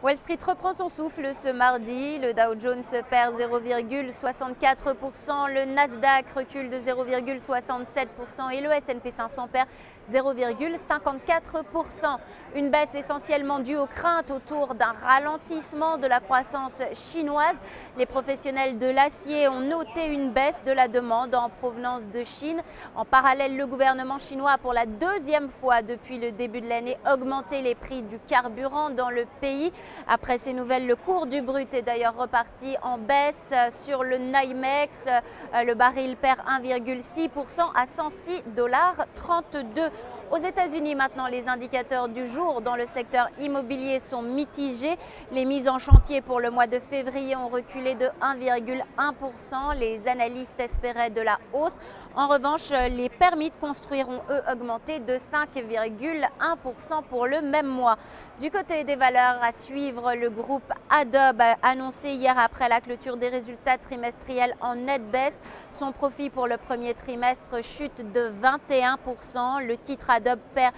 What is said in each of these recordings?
Wall Street reprend son souffle ce mardi. Le Dow Jones perd 0,64%, le Nasdaq recule de 0,67% et le S&P 500 perd 0,54%. Une baisse essentiellement due aux craintes autour d'un ralentissement de la croissance chinoise. Les professionnels de l'acier ont noté une baisse de la demande en provenance de Chine. En parallèle, le gouvernement chinois a pour la deuxième fois depuis le début de l'année augmenté les prix du carburant dans le pays. Après ces nouvelles, le cours du brut est d'ailleurs reparti en baisse. Sur le NYMEX, le baril perd 1,6% à 106,32 $. Aux États-Unis maintenant, les indicateurs du jour dans le secteur immobilier sont mitigés. Les mises en chantier pour le mois de février ont reculé de 1,1%. Les analystes espéraient de la hausse. En revanche, les permis de construire ont eux augmenté de 5,1% pour le même mois. Du côté des valeurs à suivre, le groupe Adobe a annoncé hier après la clôture des résultats trimestriels en nette baisse. Son profit pour le premier trimestre chute de 21%. Le titre Adobe perd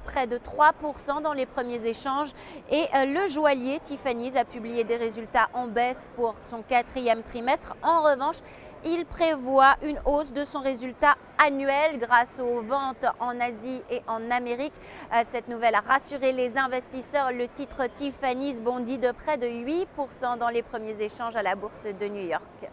près de 3% dans les premiers échanges. Et le joaillier Tiffany's a publié des résultats en baisse pour son quatrième trimestre. En revanche, il prévoit une hausse de son résultat annuel grâce aux ventes en Asie et en Amérique. Cette nouvelle a rassuré les investisseurs. Le titre Tiffany's bondit de près de 8% dans les premiers échanges à la bourse de New York.